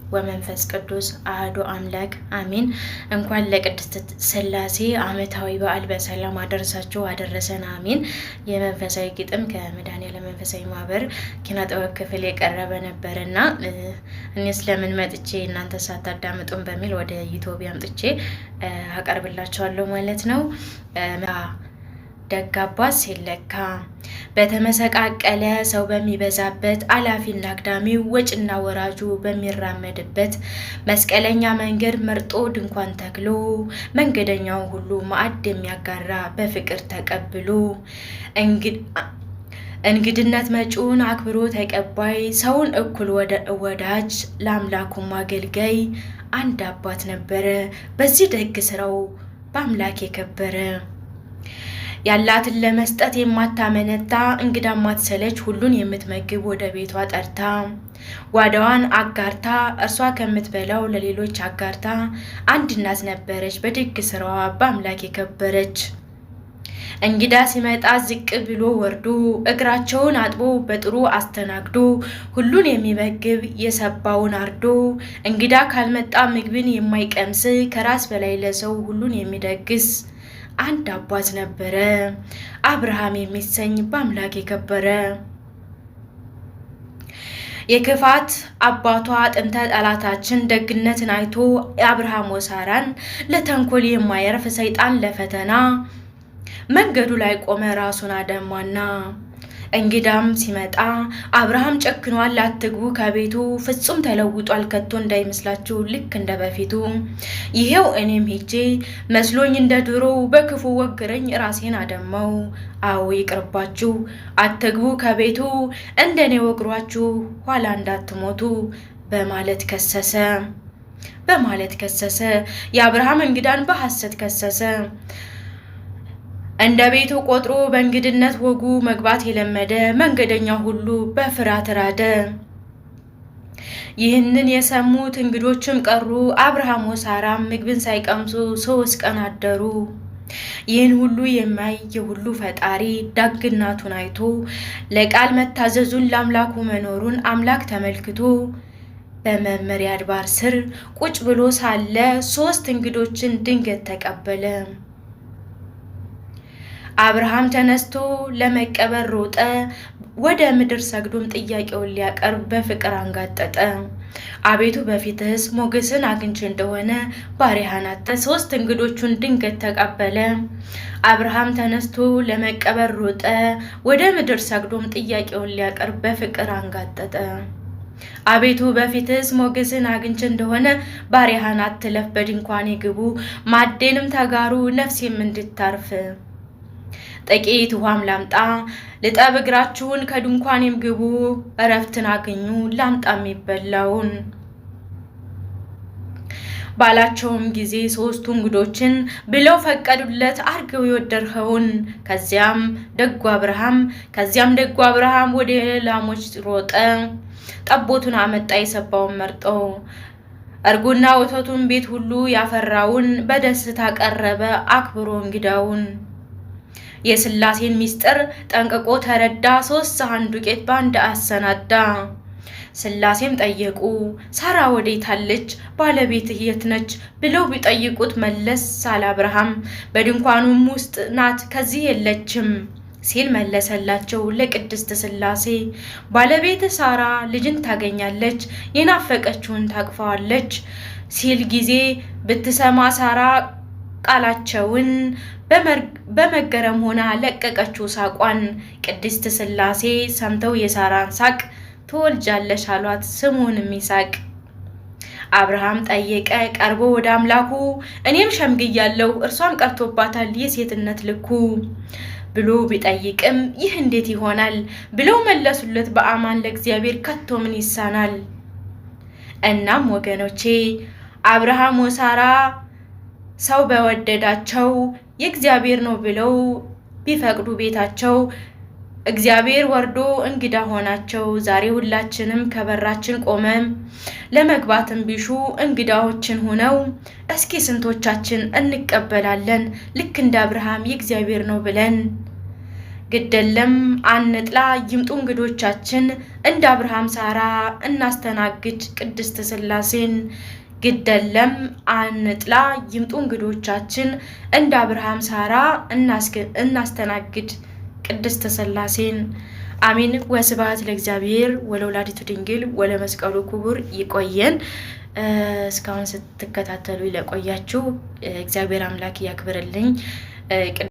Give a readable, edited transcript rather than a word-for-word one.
ወመንፈስ ቅዱስ አሐዱ አምላክ አሜን። እንኳን ለቅድስት ሥላሴ ዓመታዊ በዓል በሰላም አደረሳችሁ አደረሰን አሜን። የመንፈሳዊ ግጥም ከመድኃኔዓለም መንፈሳዊ ማህበር ኪነ ጥበብ ክፍል የቀረበ ነበርና እኔ ስለምን መጥቼ እናንተ ሳታዳምጡን በሚል ወደ ዩቲዩብ አምጥቼ አቀርብላችኋለሁ ማለት ነው። ደግ አባት ሲለካ በተመሰቃቀለ ሰው በሚበዛበት አላፊና አግዳሚው ወጭና ወራጁ በሚራመድበት መስቀለኛ መንገድ መርጦ ድንኳን ተክሎ መንገደኛው ሁሉ ማዕድ የሚያጋራ በፍቅር ተቀብሎ እንግድነት መጪውን አክብሮ ተቀባይ ሰውን እኩል ወዳጅ ለአምላኩም አገልጋይ አንድ አባት ነበረ በዚህ ደግ ስራው በአምላክ የከበረ። ያላትን ለመስጠት የማታመነታ እንግዳ ማትሰለች ሁሉን የምትመግብ ወደ ቤቷ ጠርታ ጓዳዋን አጋርታ እርሷ ከምትበላው ለሌሎች አጋርታ አንድ እናት ነበረች በደግ ስራዋ በአምላክ የከበረች። እንግዳ ሲመጣ ዝቅ ብሎ ወርዶ እግራቸውን አጥቦ በጥሩ አስተናግዶ ሁሉን የሚመግብ የሰባውን አርዶ እንግዳ ካልመጣ ምግብን የማይቀምስ ከራስ በላይ ለሰው ሁሉን የሚደግስ አንድ አባት ነበረ አብርሃም የሚሰኝ በአምላክ የከበረ። የክፋት አባቷ ጥንተ ጠላታችን ደግነትን አይቶ የአብርሃም ወሳራን ለተንኮል የማያርፍ ሰይጣን ለፈተና መንገዱ ላይ ቆመ ራሱን አደማና። እንግዳም ሲመጣ አብርሃም ጨክኗል አትግቡ ከቤቱ ፍጹም ተለውጧል ከቶ እንዳይመስላችሁ ልክ እንደ በፊቱ። ይሄው እኔም ሄጄ መስሎኝ እንደ ድሮ በክፉ ወግረኝ ራሴን አደማው። አዎ ይቅርባችሁ አትግቡ ከቤቱ እንደኔ ወግሯችሁ ኋላ እንዳትሞቱ በማለት ከሰሰ የአብርሃም እንግዳን በሐሰት ከሰሰ። እንደ ቤቱ ቆጥሮ በእንግድነት ወጉ መግባት የለመደ መንገደኛ ሁሉ በፍርሃት ራደ። ይህንን የሰሙት እንግዶችም ቀሩ አብርሃም ወሳራም ምግብን ሳይቀምሱ 3 ቀን አደሩ። ይህን ሁሉ የማይ የሁሉ ፈጣሪ ደግነቱን አይቶ ለቃል መታዘዙን ለአምላኩ መኖሩን አምላክ ተመልክቶ በመመሪያ አድባር ስር ቁጭ ብሎ ሳለ 3 እንግዶችን ድንገት ተቀበለ። አብርሃም ተነስቶ ለመቀበል ሮጠ ወደ ምድር ሰግዶም ጥያቄውን ሊያቀርብ በፍቅር አንጋጠጠ። አቤቱ በፊትህስ ሞገስን አግኝቼ እንደሆነ ባሪያህን አተ 3 እንግዶቹን ድንገት ተቀበለ። አብርሃም ተነስቶ ለመቀበል ሮጠ ወደ ምድር ሰግዶም ጥያቄውን ሊያቀርብ በፍቅር አንጋጠጠ። አቤቱ በፊትህስ ሞገስን አግኝቼ እንደሆነ ባሪያህን አትለፍ በድንኳኔ ግቡ ማዕዴንም ተጋሩ ነፍሴም እንድታርፍ። ጥቂት ውሃም ላምጣ ልጠብ እግራችሁን ከድንኳኔም ግቡ እረፍትን አገኙ ላምጣ የሚበላውን ባላቸውም ጊዜ 3ቱ እንግዶችን ብለው ፈቀዱለት አርገው የወደድኸውን። ከዚያም ደጉ አብርሃም ወደ ላሞች ሮጠ ጠቦቱን አመጣ የሰባውን መርጦ እርጎና ወተቱን ቤት ሁሉ ያፈራውን በደስታ ቀረበ አክብሮ እንግዳውን። የሥላሴን ሚስጥር ጠንቅቆ ተረዳ 3 ሰሃን ዱቄት በአንድ አሰናዳ። ሥላሴም ጠየቁ ሳራ ወዴት አለች ባለቤትህ የት ነች ብለው ቢጠይቁት መለስ አለ አብርሃም በድንኳኑም ውስጥ ናት ከዚህ የለችም ሲል መለሰላቸው ለቅድስት ሥላሴ። ባለቤትህ ሳራ ልጅን ታገኛለች የናፈቀችውን ታቅፋለች ሲል ጊዜ ብትሰማ ሳራ ቃላቸውን በመገረም ሆና ለቀቀችው ሳቋን። ቅድስት ሥላሴ ሰምተው የሳራን ሳቅ ትወልጃለሽ አሏት ስሙንም ይስሐቅ። አብርሃም ጠየቀ ቀርቦ ወደ አምላኩ እኔም ሸምግያለሁ እርሷም ቀርቶባታል የሴትነት ልኩ ብሎ ቢጠይቅም ይህ እንዴት ይሆናል ብለው መለሱለት በአማን ለእግዚአብሔር ከቶ ምን ይሳናል። እናም ወገኖቼ አብርሃም ወሳራ ሰው በወደዳቸው የእግዚአብሔር ነው ብለው ቢፈቅዱ ቤታቸው እግዚአብሔር ወርዶ እንግዳ ሆናቸው። ዛሬ ሁላችንም ከበራችን ቆመን ለመግባትም ቢሹ እንግዳዎችን ሆነው እስኪ ስንቶቻችን እንቀበላለን ልክ እንደ አብርሃም የእግዚአብሔር ነው ብለን? ግደለም አንጥላ ይምጡ እንግዶቻችን እንደ አብርሃም ሳራ እናስተናግድ ቅድስት ሥላሴን። ግደለም አንጥላ ይምጡ እንግዶቻችን። እንደ አብርሃም ሳራ እናስተናግድ ቅድስት ሥላሴን። አሜን። ወስብሐት ለእግዚአብሔር ወለወላዲቱ ድንግል ወለመስቀሉ ክቡር። ይቆየን። እስካሁን ስትከታተሉ ለቆያችሁ እግዚአብሔር አምላክ ያክብርልኝ።